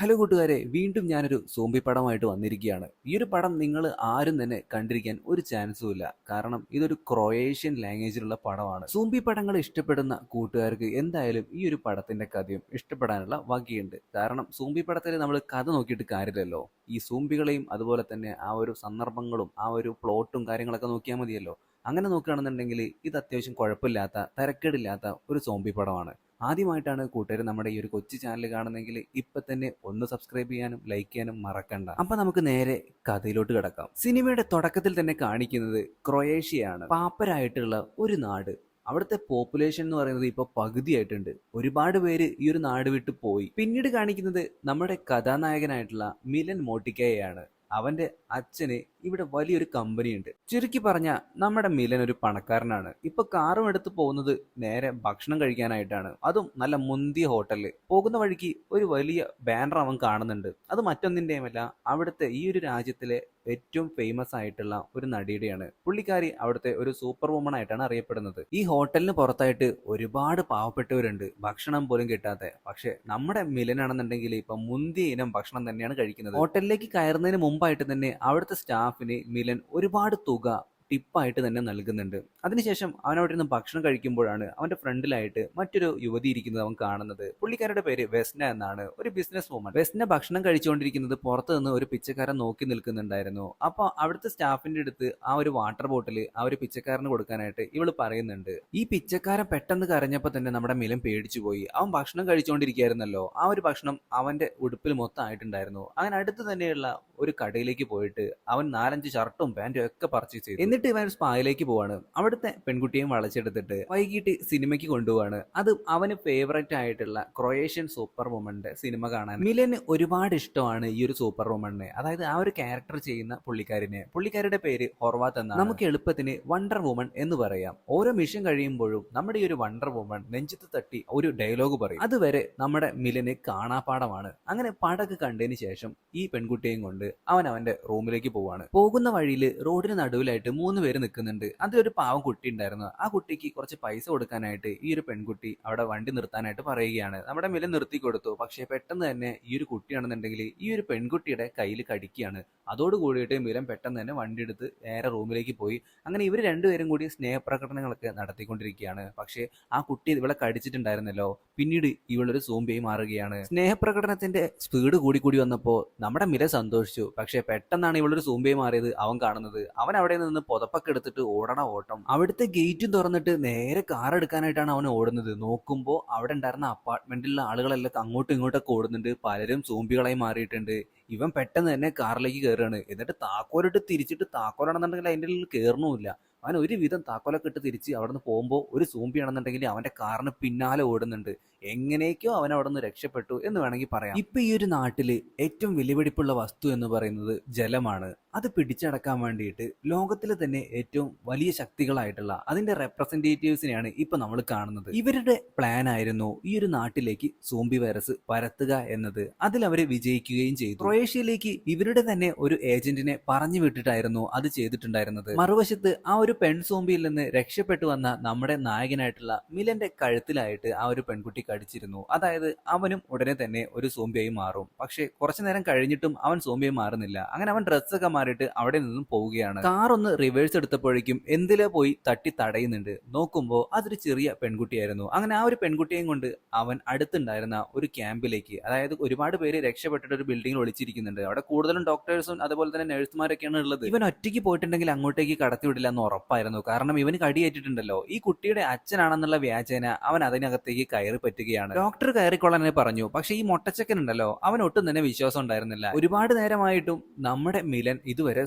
Hello കൂട്ടുകാരെ, വീണ്ടും ഞാനൊരു സോംബി പടമായിട്ട് വന്നിരിക്കുകയാണ്. ഈ ഒരു പടം നിങ്ങൾ ആരും തന്നെ കണ്ടിരിക്കാൻ ഒരു ചാൻസും ഇല്ല. കാരണം ഇതൊരു ക്രൊയേഷ്യൻ ലാംഗ്വേജിലുള്ള പടമാണ്. സോംബി പടങ്ങൾ ഇഷ്ടപ്പെടുന്ന കൂട്ടുകാർക്ക് എന്തായാലും ഈ ഒരു പടത്തിന്റെ കഥയും ഇഷ്ടപ്പെടാനുള്ള വകയുണ്ട്. കാരണം സോംബി പടത്തിൽ നമ്മൾ കഥ നോക്കിയിട്ട് കാര്യമില്ലല്ലോ. ഈ സോംബികളെയും അതുപോലെ തന്നെ ആ ഒരു സന്ദർഭങ്ങളും ആ ഒരു പ്ലോട്ടും കാര്യങ്ങളൊക്കെ നോക്കിയാൽ മതിയല്ലോ. അങ്ങനെ നോക്കുകയാണെന്നുണ്ടെങ്കിൽ ഇത് അത്യാവശ്യം കുഴപ്പമില്ലാത്ത തരക്കേടില്ലാത്ത ഒരു സോംബി പടമാണ്. ആദ്യമായിട്ടാണ് കൂട്ടുകാർ നമ്മുടെ ഈ ഒരു കൊച്ചു ചാനൽ കാണുന്നെങ്കിൽ ഇപ്പൊ തന്നെ ഒന്ന് സബ്സ്ക്രൈബ് ചെയ്യാനും ലൈക്ക് ചെയ്യാനും മറക്കണ്ട. അപ്പൊ നമുക്ക് നേരെ കഥയിലോട്ട് കിടക്കാം. സിനിമയുടെ തുടക്കത്തിൽ തന്നെ കാണിക്കുന്നത് ക്രൊയേഷ്യയാണ്. പാപ്പരായിട്ടുള്ള ഒരു നാട്. അവിടുത്തെ പോപ്പുലേഷൻ എന്ന് പറയുന്നത് ഇപ്പൊ പകുതിയായിട്ടുണ്ട്. ഒരുപാട് പേര് ഈ ഒരു നാട് വിട്ട് പോയി. പിന്നീട് കാണിക്കുന്നത് നമ്മുടെ കഥാനായകനായിട്ടുള്ള മിലൻ മോട്ടിക്കയെയാണ്. അവന്റെ അച്ഛന് ഇവിടെ വലിയൊരു കമ്പനി ഉണ്ട്. ചുരുക്കി പറഞ്ഞ നമ്മുടെ മിലൻ ഒരു പണക്കാരനാണ്. ഇപ്പൊ കാറും എടുത്ത് പോകുന്നത് നേരെ ഭക്ഷണം കഴിക്കാനായിട്ടാണ്. അതും നല്ല മുന്തിയ ഹോട്ടലിൽ പോകുന്ന വഴിക്ക് ഒരു വലിയ ബാനർ അവൻ കാണുന്നുണ്ട്. അത് മറ്റൊന്നിന്റെയുമല്ല, അവിടുത്തെ ഈ ഒരു രാജ്യത്തിലെ ഏറ്റവും ഫേമസ് ആയിട്ടുള്ള ഒരു നടിയുടെയാണ്. പുള്ളിക്കാരി അവിടുത്തെ ഒരു സൂപ്പർ വുമൺ ആയിട്ടാണ് അറിയപ്പെടുന്നത്. ഈ ഹോട്ടലിന് പുറത്തായിട്ട് ഒരുപാട് പാവപ്പെട്ടവരുണ്ട്, ഭക്ഷണം പോലും കിട്ടാത്ത. പക്ഷെ നമ്മുടെ മിലനാണെന്നുണ്ടെങ്കിൽ ഇപ്പൊ മുന്തിയ ഇനം ഭക്ഷണം തന്നെയാണ് കഴിക്കുന്നത്. ഹോട്ടലിലേക്ക് കയറുന്നതിന് മുമ്പായിട്ട് തന്നെ അവിടുത്തെ സ്റ്റാഫിന് മിലൻ ഒരുപാട് തുക ടിപ്പായിട്ട് തന്നെ നൽകുന്നുണ്ട്. അതിനുശേഷം അവൻ അവിടെ നിന്ന് ഭക്ഷണം കഴിക്കുമ്പോഴാണ് അവന്റെ ഫ്രണ്ടിലായിട്ട് മറ്റൊരു യുവതി ഇരിക്കുന്നത് അവൻ കാണുന്നത്. പുള്ളിക്കാരുടെ പേര് വെസ്ന എന്നാണ്, ഒരു ബിസിനസ് വുമൺ. വെസ്ന ഭക്ഷണം കഴിച്ചുകൊണ്ടിരിക്കുന്നത് പുറത്ത് നിന്ന് ഒരു പിച്ചക്കാരൻ നോക്കി നിൽക്കുന്നുണ്ടായിരുന്നു. അപ്പൊ അവിടുത്തെ സ്റ്റാഫിന്റെ അടുത്ത് ആ ഒരു വാട്ടർ ബോട്ടിൽ ആ ഒരു പിച്ചക്കാരന് കൊടുക്കാനായിട്ട് ഇവള് പറയുന്നുണ്ട്. ഈ പിച്ചക്കാരൻ പെട്ടെന്ന് കരഞ്ഞപ്പോ തന്നെ നമ്മുടെ മിലൻ പേടിച്ചു പോയി. അവൻ ഭക്ഷണം കഴിച്ചുകൊണ്ടിരിക്കുകയായിരുന്നല്ലോ, ആ ഒരു ഭക്ഷണം അവന്റെ ഉടുപ്പിൽ മൊത്തം ആയിട്ടുണ്ടായിരുന്നു. അങ്ങനെ അടുത്ത് തന്നെയുള്ള ഒരു കടയിലേക്ക് പോയിട്ട് അവൻ 4-5 ഷർട്ടും പാന്റും ഒക്കെ പർച്ചേസ് ചെയ്തു. എന്നിട്ട് ഇവൻ സ്പായിലേക്ക് പോവാണ്. അവിടുത്തെ പെൺകുട്ടിയെയും വളച്ചെടുത്തിട്ട് വൈകിട്ട് സിനിമയ്ക്ക് കൊണ്ടുപോവാണ്. അത് അവന് ഫേവറേറ്റ് ആയിട്ടുള്ള ക്രൊയേഷ്യൻ സൂപ്പർ വുമന്റെ സിനിമ കാണാൻ. മിലന് ഒരുപാട് ഇഷ്ടമാണ് ഈ ഒരു സൂപ്പർ വുമനെ, അതായത് ആ ഒരു ക്യാരക്ടർ ചെയ്യുന്ന പുള്ളിക്കാരിനെ. പുള്ളിക്കാരുടെ പേര് ഹൊർവാത്ത് എന്നാണ്. നമുക്ക് എളുപ്പത്തിന് വണ്ടർ വുമൺ എന്ന് പറയാം. ഓരോ മിഷൻ കഴിയുമ്പോഴും നമ്മുടെ ഈ ഒരു വണ്ടർ വുമൺ നെഞ്ചത്ത് തട്ടി ഒരു ഡയലോഗ് പറയും. അതുവരെ നമ്മുടെ മിലന് കാണാപ്പാടമാണ്. അങ്ങനെ പടക്ക് കണ്ടതിന് ശേഷം ഈ പെൺകുട്ടിയെയും കൊണ്ട് അവൻ അവന്റെ റൂമിലേക്ക് പോവാണ്. പോകുന്ന വഴിയിൽ റോഡിന് നടുവിലായിട്ട് 3 പേര് നിൽക്കുന്നുണ്ട്. അതിലൊരു പാവം കുട്ടി ഉണ്ടായിരുന്നു. ആ കുട്ടിക്ക് കുറച്ച് പൈസ കൊടുക്കാനായിട്ട് ഈ ഒരു പെൺകുട്ടി അവിടെ വണ്ടി നിർത്താനായിട്ട് പറയുകയാണ്. നമ്മുടെ മിലൻ നിർത്തി കൊടുത്തു. പക്ഷെ പെട്ടെന്ന് തന്നെ ഈ ഒരു കുട്ടിയാണെന്നുണ്ടെങ്കിൽ ഈ ഒരു പെൺകുട്ടിയുടെ കയ്യിൽ കടിക്കുകയാണ്. അതോട് കൂടിയിട്ട് മിലൻ പെട്ടെന്ന് തന്നെ വണ്ടി എടുത്ത് നേരെ റൂമിലേക്ക് പോയി. അങ്ങനെ ഇവർ രണ്ടുപേരും കൂടി സ്നേഹപ്രകടനങ്ങളൊക്കെ നടത്തിക്കൊണ്ടിരിക്കുകയാണ്. പക്ഷേ ആ കുട്ടി ഇവളെ കടിച്ചിട്ടുണ്ടായിരുന്നല്ലോ. പിന്നീട് ഇവളൊരു സോംബിയായി മാറുകയാണ്. സ്നേഹപ്രകടനത്തിന്റെ സ്പീഡ് കൂടി വന്നപ്പോൾ നമ്മുടെ മില സന്തോഷിച്ചു. പക്ഷെ പെട്ടെന്നാണ് ഇവളൊരു സോംബിയായി മാറിയത് അവൻ കാണുന്നത്. അവൻ അവിടെ നിന്ന് പുതപ്പൊക്കെ എടുത്തിട്ട് ഓടണ ഓട്ടം. അവിടുത്തെ ഗേറ്റും തുറന്നിട്ട് നേരെ കാർ എടുക്കാനായിട്ടാണ് അവൻ ഓടുന്നത്. നോക്കുമ്പോൾ അവിടെ ഉണ്ടായിരുന്ന അപ്പാർട്ട്മെന്റിലുള്ള ആളുകളെല്ലാം അങ്ങോട്ടും ഇങ്ങോട്ടൊക്കെ ഓടുന്നുണ്ട്. പലരും സോംബികളായി മാറിയിട്ടുണ്ട്. ഇവൻ പെട്ടെന്ന് തന്നെ കാറിലേക്ക് കയറുകയാണ്. എന്നിട്ട് താക്കോലിട്ട് തിരിച്ചിട്ട്, താക്കോലാണെന്നുണ്ടെങ്കിൽ അതിൻ്റെ ഉള്ളിൽ കയറണമില്ല. അവൻ ഒരുവിധം താക്കോലൊക്കെ ഇട്ട് തിരിച്ച് അവിടെ നിന്ന് പോകുമ്പോൾ ഒരു സോംബിയാണെന്നുണ്ടെങ്കിൽ അവന്റെ കാറിന് പിന്നാലെ ഓടുന്നുണ്ട്. എങ്ങനെയൊക്കെയോ അവൻ അവിടെ നിന്ന് രക്ഷപ്പെട്ടു എന്ന് വേണമെങ്കിൽ പറയാം. ഇപ്പൊ ഈ ഒരു നാട്ടില് ഏറ്റവും വിലപിടിപ്പുള്ള വസ്തു എന്ന് പറയുന്നത് ജലമാണ്. അത് പിടിച്ചടക്കാൻ വേണ്ടിയിട്ട് ലോകത്തിലെ തന്നെ ഏറ്റവും വലിയ ശക്തികളായിട്ടുള്ള അതിന്റെ റെപ്രസെന്റേറ്റീവ്സിനെയാണ് ഇപ്പൊ നമ്മൾ കാണുന്നത്. ഇവരുടെ പ്ലാൻ ആയിരുന്നു ഈ ഒരു നാട്ടിലേക്ക് സോംബി വൈറസ് പരത്തുക എന്നത്. അതിൽ അവര് വിജയിക്കുകയും ചെയ്തു. ക്രൊയേഷ്യയിലേക്ക് ഇവരുടെ തന്നെ ഒരു ഏജന്റിനെ പറഞ്ഞു വിട്ടിട്ടായിരുന്നു അത് ചെയ്തിട്ടുണ്ടായിരുന്നത്. മറുവശത്ത് ആ ഒരു പെൺ സോംബിയിൽ നിന്ന് രക്ഷപ്പെട്ടു വന്ന നമ്മുടെ നായകനായിട്ടുള്ള മിലന്റെ കഴുത്തിലായിട്ട് ആ ഒരു പെൺകുട്ടി കടിച്ചിരുന്നു. അതായത് അവനും ഉടനെ തന്നെ ഒരു സോംബിയായി മാറും. പക്ഷെ കുറച്ചു നേരം കഴിഞ്ഞിട്ടും അവൻ സോംബിയായി മാറുന്നില്ല. അങ്ങനെ അവൻ ഡ്രസ്സൊക്കെ മാറിയിട്ട് അവിടെ നിന്നും പോവുകയാണ്. കാർ ഒന്ന് റിവേഴ്സ് എടുത്തപ്പോഴേക്കും എന്തിലോ പോയി തട്ടി തടയുന്നുണ്ട്. നോക്കുമ്പോൾ അതൊരു ചെറിയ പെൺകുട്ടിയായിരുന്നു. അങ്ങനെ ആ ഒരു പെൺകുട്ടിയെയും കൊണ്ട് അവൻ അടുത്തുണ്ടായിരുന്ന ഒരു ക്യാമ്പിലേക്ക്, അതായത് ഒരുപാട് പേര് രക്ഷപ്പെട്ടിട്ട് ഒരു ബിൽഡിംഗിൽ ഒളിച്ചിരിക്കുന്നുണ്ട്. അവിടെ കൂടുതലും ഡോക്ടേഴ്സും അതുപോലെ തന്നെ നഴ്സുമാരൊക്കെയാണ് ഉള്ളത്. ഇവൻ ഒറ്റയ്ക്ക് പോയിട്ടുണ്ടെങ്കിൽ അങ്ങോട്ടേക്ക് കടത്തിവിടില്ല എന്ന് ഉറപ്പായിരുന്നു. കാരണം ഇവന് കടിയേറ്റിട്ടുണ്ടല്ലോ. ഈ കുട്ടിയുടെ അച്ഛനാണെന്നുള്ള വ്യാജേന അവൻ അതിനകത്തേക്ക് കയറി പറ്റുകയാണ്. ഡോക്ടർ കയറിക്കൊള്ളാനെ പറഞ്ഞു. പക്ഷെ ഈ മൊട്ടച്ചക്കൻ ഉണ്ടല്ലോ, അവൻ ഒട്ടും തന്നെ വിശ്വാസം ഉണ്ടായിരുന്നില്ല. ഒരുപാട് നേരമായിട്ടും നമ്മുടെ മിലൻ ഇതുവരെ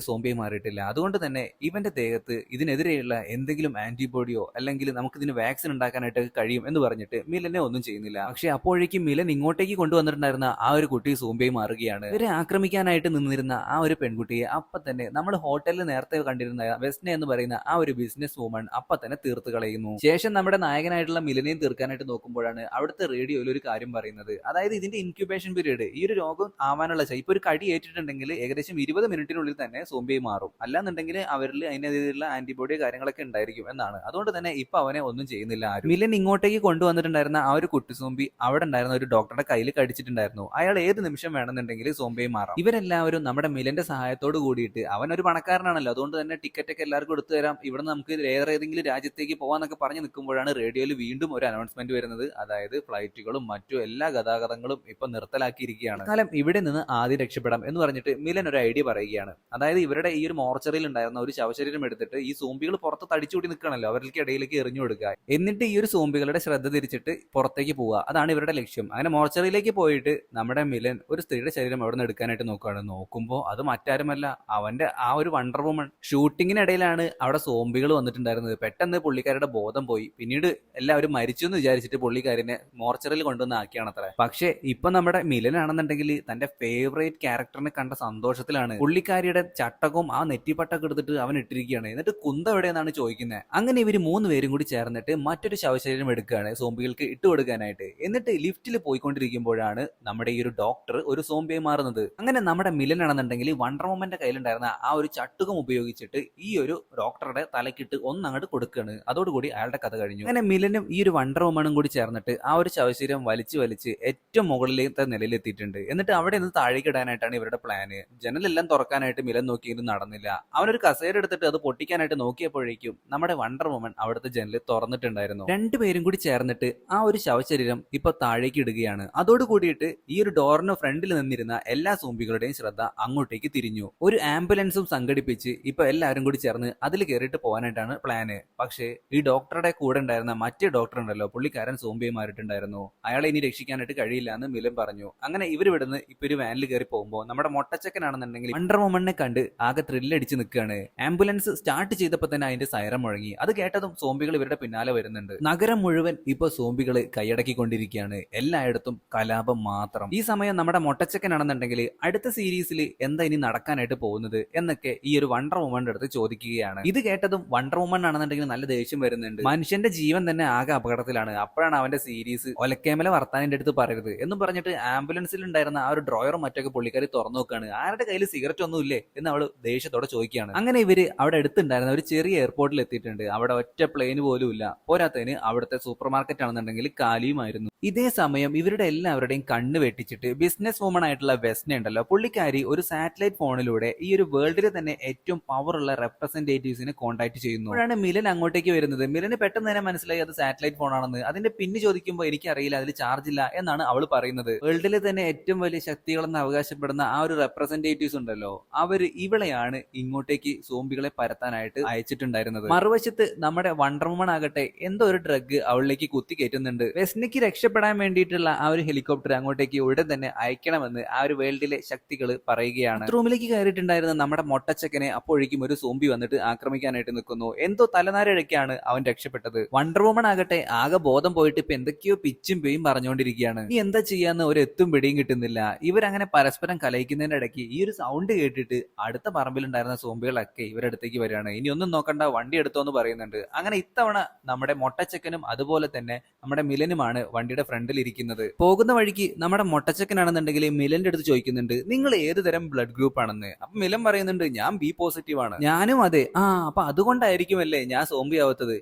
സോംബിയായി മാറിയിട്ടില്ല. അതുകൊണ്ട് തന്നെ ഇവന്റെ ദേഹത്ത് ഇതിനെതിരെയുള്ള എന്തെങ്കിലും ആന്റിബോഡിയോ അല്ലെങ്കിൽ നമുക്ക് ഇതിന് വാക്സിൻ ഉണ്ടാക്കാനായിട്ട് കഴിയും എന്ന് പറഞ്ഞിട്ട് മിലനെ ഒന്നും ചെയ്യുന്നില്ല. പക്ഷെ അപ്പോഴേക്കും മിലൻ ഇങ്ങോട്ടേക്ക് കൊണ്ടുവന്നിട്ടുണ്ടായിരുന്ന ആ ഒരു കുട്ടി സോംബിയായി മാറുകയാണ്. ഇവരെ ആക്രമിക്കാനായിട്ട് നിന്നിരുന്ന ആ ഒരു പെൺകുട്ടിയെ അപ്പൊ തന്നെ നമ്മൾ ഹോട്ടലിൽ നേരത്തെ കണ്ടിരുന്ന വെസ്ന എന്ന് പറയുന്ന ആ ഒരു ബിസിനസ് വുമൺ അപ്പൊ തന്നെ തീർത്ത് കളയുന്നു. ശേഷം നമ്മുടെ നായകനായിട്ടുള്ള മിലനെയും തീർക്കാനായിട്ട് നോക്കുമ്പോഴാണ് അവിടുത്തെ റേഡിയോയിൽ ഒരു കാര്യം പറയുന്നത്. അതായത് ഇതിന്റെ ഇൻക്യുബേഷൻ പീരീഡ്, ഈ ഒരു രോഗം ആവാനുള്ള ഇപ്പൊ ഒരു കടി ഏറ്റിട്ടുണ്ടെങ്കിൽ ഏകദേശം 20 മിനിറ്റിനുള്ളിൽ തന്നെ സോംബിയായി മാറും. അല്ലാന്നുണ്ടെങ്കിൽ അവരിൽ അതിനെതിരെയുള്ള ആന്റിബോഡി കാര്യങ്ങളൊക്കെ ഉണ്ടായിരിക്കും എന്നാണ്. അതുകൊണ്ട് തന്നെ ഇപ്പൊ അവനെ ഒന്നും ചെയ്യുന്നില്ല ആരും. മിലൻ ഇങ്ങോട്ടേക്ക് കൊണ്ടുവന്നിട്ടുണ്ടായിരുന്ന ആ ഒരു കുട്ടി സോംബി അവിടെ ഉണ്ടായിരുന്ന ഒരു ഡോക്ടറുടെ കയ്യിൽ കടിച്ചിട്ടുണ്ടായിരുന്നു. അയാൾ ഏത് നിമിഷം വേണമെന്നുണ്ടെങ്കിൽ സോംബിയായി മാറാം. ഇവരെല്ലാവരും നമ്മുടെ മിലന്റെ സഹായത്തോട് കൂടിയിട്ട്, അവൻ ഒരു പണക്കാരനാണല്ലോ, അതുകൊണ്ട് തന്നെ ടിക്കറ്റ് ഒക്കെ എല്ലാവർക്കും എടുത്തു തരാം, ഇവിടെ നമുക്ക് വേറെ ഏതെങ്കിലും രാജ്യത്തേക്ക് പോകാന്നൊക്കെ പറഞ്ഞ് നിൽക്കുമ്പോഴാണ് റേഡിയോയിൽ വീണ്ടും ഒരു അനൗൺസ്മെന്റ് വരുന്നത്. അതായത് ഫ്ലൈറ്റുകളും മറ്റു എല്ലാ ഗതാഗതങ്ങളും ഇപ്പൊ നിർത്തലാക്കിയിരിക്കുകയാണ്. കാലം ഇവിടെ നിന്ന് ആദ്യം രക്ഷപ്പെടാം എന്ന് പറഞ്ഞിട്ട് മിലൻ ഒരു ഐഡിയ പറയുകയാണ്. അതായത് ഇവരുടെ ഈ ഒരു മോർച്ചറിയിൽ ഉണ്ടായിരുന്ന ഒരു ശവശരീരം എടുത്തിട്ട് ഈ സോംബികൾ പുറത്ത് തടിച്ചുകൂടി നിൽക്കണല്ലോ, അവർക്ക് ഇടയിലേക്ക് എറിഞ്ഞു കൊടുക്കുക, എന്നിട്ട് ഈ ഒരു സോംബികളുടെ ശ്രദ്ധ തിരിച്ചിട്ട് പുറത്തേക്ക് പോവുക. അതാണ് ഇവരുടെ ലക്ഷ്യം. അങ്ങനെ മോർച്ചറിയിലേക്ക് പോയിട്ട് നമ്മുടെ മിലൻ ഒരു സ്ത്രീയുടെ ശരീരം അവിടെ നിന്ന് എടുക്കാനായിട്ട് നോക്കുകയാണ്. നോക്കുമ്പോൾ അത് മറ്റാരുമല്ല, അവന്റെ ആ ഒരു വണ്ടർ വുമൺ. ഷൂട്ടിങ്ങിനിടയിലാണ് അവിടെ സോംബികൾ വന്നിട്ടുണ്ടായിരുന്നത്. പെട്ടെന്ന് പുള്ളിക്കാരുടെ ബോധം പോയി. പിന്നീട് എല്ലാവരും മരിച്ചു എന്ന് വിചാരിച്ചിട്ട് പുള്ളിക്കാരനെ മോർച്ചറിൽ കൊണ്ടുവന്ന് ആക്കിയാണത്ര. പക്ഷേ ഇപ്പൊ നമ്മുടെ മിലനാണെന്നുണ്ടെങ്കിൽ തന്റെ ഫേവറേറ്റ് ക്യാരക്ടറിനെ കണ്ട സന്തോഷത്തിലാണ്. പുള്ളിക്കാരിയുടെ ചട്ടകവും ആ നെറ്റിപ്പട്ടൊക്കെ എടുത്തിട്ട് അവൻ ഇട്ടിരിക്കുകയാണ്. എന്നിട്ട് കുന്ത എവിടെയെന്നാണ് ചോദിക്കുന്നത്. അങ്ങനെ ഇവര് 3 പേരും കൂടി ചേർന്നിട്ട് മറ്റൊരു ശവശരീരം എടുക്കുകയാണ് സോംബികൾക്ക് ഇട്ടുകൊടുക്കാനായിട്ട്. എന്നിട്ട് ലിഫ്റ്റിൽ പോയിക്കൊണ്ടിരിക്കുമ്പോഴാണ് നമ്മുടെ ഈ ഒരു ഡോക്ടർ ഒരു സോംബിയായി മാറുന്നത്. അങ്ങനെ നമ്മുടെ മിലൻ ആണെന്നുണ്ടെങ്കിൽ വണ്ടർ വുമന്റെ കയ്യിലുണ്ടായിരുന്ന ആ ഒരു ചട്ടുകം ഉപയോഗിച്ചിട്ട് ഈ ഒരു ഡോക്ടറുടെ തലക്കിട്ട് ഒന്നങ്ങോട്ട് കൊടുക്കുകയാണ്. അതോടുകൂടി അയാളുടെ കഥ കഴിഞ്ഞു. അങ്ങനെ മിലനും ഈ ഒരു വണ്ടർ വുമണും കൂടി ചേർന്നിട്ട് ആ ഒരു ശവശരീരം വലിച്ച് ഏറ്റവും മുകളിലത്തെ നിലയിലെത്തിയിട്ടുണ്ട്. എന്നിട്ട് അവിടെ നിന്ന് താഴേക്ക് ഇടാനായിട്ടാണ് ഇവരുടെ പ്ലാന്. ജനലെല്ലാം തുറക്കാനായിട്ട് മിലൻ നോക്കിയെങ്കിലും നടന്നില്ല. അവനൊരു കസേര എടുത്തിട്ട് അത് പൊട്ടിക്കാനായിട്ട് നോക്കിയപ്പോഴേക്കും നമ്മുടെ വണ്ടർ വുമൺ അവിടുത്തെ ജനല് തുറന്നിട്ടുണ്ടായിരുന്നു. രണ്ടുപേരും കൂടി ചേർന്നിട്ട് ആ ഒരു ശവശരീരം ഇപ്പൊ താഴേക്ക് ഇടുകയാണ്. അതോടുകൂടിയിട്ട് ഈ ഒരു ഡോറിന് ഫ്രണ്ടിൽ നിന്നിരുന്ന എല്ലാ സോംബികളുടെയും ശ്രദ്ധ അങ്ങോട്ടേക്ക് തിരിഞ്ഞു. ഒരു ആംബുലൻസും സംഘടിപ്പിച്ച് ഇപ്പൊ എല്ലാവരും കൂടി ചേർന്ന് അതിൽ കയറിയിട്ട് പോകാനായിട്ടാണ് പ്ലാന്. പക്ഷേ ഈ ഡോക്ടറുടെ കൂടെ ഉണ്ടായിരുന്ന മറ്റേ ഡോക്ടർ ഉണ്ടല്ലോ, പുള്ളിക്കാരൻ സോംബിയായി മാറിയിട്ടുണ്ടായിരുന്നു. അയാളെ ഇനി രക്ഷിക്കാനായിട്ട് കഴിയില്ല എന്ന് മിലൻ പറഞ്ഞു. അങ്ങനെ ഇവർ ഇവിടുന്ന് ഇപ്പൊ ഒരു വാനിൽ കയറി പോകുമ്പോൾ നമ്മുടെ മൊട്ടച്ചക്കനാണെന്നുണ്ടെങ്കിൽ വണ്ടർ വുമണിനെ കണ്ട് ആകെ ത്രില്ലടിച്ച് നിൽക്കുകയാണ്. ആംബുലൻസ് സ്റ്റാർട്ട് ചെയ്തപ്പോൾ തന്നെ അതിന്റെ സൈറൻ മുഴങ്ങി. അത് കേട്ടതും സോംബികൾ ഇവരുടെ പിന്നാലെ വരുന്നുണ്ട്. നഗരം മുഴുവൻ ഇപ്പൊ സോംബികള് കൈയടക്കിക്കൊണ്ടിരിക്കുകയാണ്. എല്ലായിടത്തും കലാപം മാത്രം. ഈ സമയം നമ്മുടെ മൊട്ടച്ചക്കനാണെന്നുണ്ടെങ്കിൽ അടുത്ത സീരീസിൽ എന്താ ഇനി നടക്കാനായിട്ട് പോകുന്നത് എന്നൊക്കെ ഈ ഒരു വണ്ടർ വുമന്റെ അടുത്ത് ചോദിക്കുകയാണ്. ഇത് കേട്ടതും വണ്ടർ വുമൺ ആണെന്നുണ്ടെങ്കിൽ നല്ല ദേഷ്യം വരുന്നുണ്ട്. മനുഷ്യന്റെ ജീവൻ തന്നെ ആകെ അപകടത്തിലാണ്. അപ്പോഴാണ് അവന്റെ സീരീസ് ഒലക്കേമല വർത്താനിന്റെ അടുത്ത് പറയരുത് എന്നും പറഞ്ഞിട്ട് ആംബുലൻസിൽ ഉണ്ടായിരുന്ന ആ ഒരു ഡ്രോയറും മറ്റൊക്കെ പുള്ളിക്കാരി തുറന്നു നോക്കുകയാണ്. ആരുടെ കയ്യിൽ സിഗരറ്റ് ഒന്നും ഇല്ലേ എന്ന് അവള് ദേഷ്യത്തോടെ ചോദിക്കുകയാണ്. അങ്ങനെ ഇവര് അവിടെ അടുത്തുണ്ടായിരുന്ന ഒരു ചെറിയ എയർപോർട്ടിൽ എത്തിയിട്ടുണ്ട്. അവിടെ ഒറ്റ പ്ലെയിൻ പോലും ഇല്ല. പോരാത്തതിന് അവിടുത്തെ സൂപ്പർ മാർക്കറ്റ് ആണെന്നുണ്ടെങ്കിൽ കാലിയുമായിരുന്നു. ഇതേ സമയം ഇവരുടെ എല്ലാവരുടെയും കണ്ണ് വെട്ടിച്ചിട്ട് ബിസിനസ് വുമൺ ആയിട്ടുള്ള വെസ്ന ഉണ്ടല്ലോ, പുള്ളിക്കാരി ഒരു സാറ്റലൈറ്റ് ഫോണിലൂടെ ഈ ഒരു വേൾഡിലെ തന്നെ ഏറ്റവും പവറുള്ള റെപ്രസെന്റേറ്റീവ്സിനെ കോൺടാക്ട് ചെയ്യുന്നു. അപ്പോഴാണ് മിലൻ അങ്ങോട്ടേക്ക് വരുന്നത്. മിലന് പെട്ടെന്ന് തന്നെ മനസ്സിലായി അത് സാറ്റലൈറ്റ് ഫോണാണെന്ന്. അതിന്റെ പിന്ന് ചോദിക്കുമ്പോൾ എനിക്കറിയില്ല, അതിൽ ചാർജ് ഇല്ല എന്നാണ് അവൾ പറയുന്നത്. വേൾഡിലെ തന്നെ ഏറ്റവും വലിയ ശക്തികളെന്ന് അവകാശപ്പെടുന്ന ആ ഒരു റെപ്രസെന്റേറ്റീവ്സ് ഉണ്ടല്ലോ, അവര് ഇവളെയാണ് ഇങ്ങോട്ടേക്ക് സോംബികളെ പരത്താനായിട്ട് അയച്ചിട്ടുണ്ടായിരുന്നത്. മറുവശത്ത് നമ്മുടെ വണ്ടർ വുമൺ ആകട്ടെ എന്തോ ഒരു ഡ്രഗ് അവളിലേക്ക് കുത്തി കയറ്റുന്നുണ്ട്. വെസ്നയ്ക്ക് രക്ഷപ്പെടാൻ വേണ്ടിയിട്ടുള്ള ആ ഒരു ഹെലികോപ്റ്റർ അങ്ങോട്ടേക്ക് ഉടൻ തന്നെ അയക്കണമെന്ന് ആ ഒരു വേൾഡിലെ ശക്തികൾ പറയുകയാണ്. റൂമിലേക്ക് കയറിയിട്ടുണ്ടായിരുന്ന നമ്മുടെ മൊട്ടച്ചക്കനെ അപ്പോഴേക്കും ഒരു സോംബി വന്നിട്ട് ആക്രമിക്കാനായിട്ട് നിൽക്കുന്നു. എന്തോ തലനാരിഴക്കാണ് അവൻ രക്ഷപ്പെട്ടത്. വണ്ടർ വുമൺ ആകട്ടെ ആകെ ബോധം പോയിട്ട് ഇപ്പൊ എന്തൊക്കെയോ പിച്ചും പേയും പറഞ്ഞുകൊണ്ടിരിക്കുകയാണ്. ഈ എന്താ ചെയ്യാന്ന് ഒരു എത്തും പിടിയും കിട്ടുന്നില്ല. ഇവരങ്ങനെ പരസ്പരം കലയിക്കുന്നതിന്റെ ഇടയ്ക്ക് ഈ ഒരു സൗണ്ട് കേട്ടിട്ട് അടുത്ത പറമ്പിലുണ്ടായിരുന്ന സോംബികളൊക്കെ ഇവരടുത്തേക്ക് വരികയാണ്. ഇനി ഒന്നും നോക്കണ്ട, വണ്ടി എടുത്തോന്ന് പറയുന്നുണ്ട്. അങ്ങനെ ഇത്തവണ നമ്മുടെ മൊട്ടച്ചക്കനും അതുപോലെ തന്നെ നമ്മുടെ മിലനുമാണ് വണ്ടിയുടെ ഫ്രണ്ടിൽ ഇരിക്കുന്നത്. പോകുന്ന വഴിക്ക് നമ്മുടെ മൊട്ടച്ചക്കനാണെന്നുണ്ടെങ്കിൽ മിലന്റെ അടുത്ത് ചോദിക്കുന്നുണ്ട്, നിങ്ങൾ ഏത് തരം ബ്ലഡ് ഗ്രൂപ്പ് ആണെന്ന്. അപ്പൊ മിലൻ പറയുന്നുണ്ട്, ഞാൻ ബി പോസിറ്റീവ് ആണ്. ഞാനും അതെ. അപ്പൊ അതുകൊണ്ടായിരിക്കുമല്ലേ ഞാൻ സോംബി ആവത്തത്.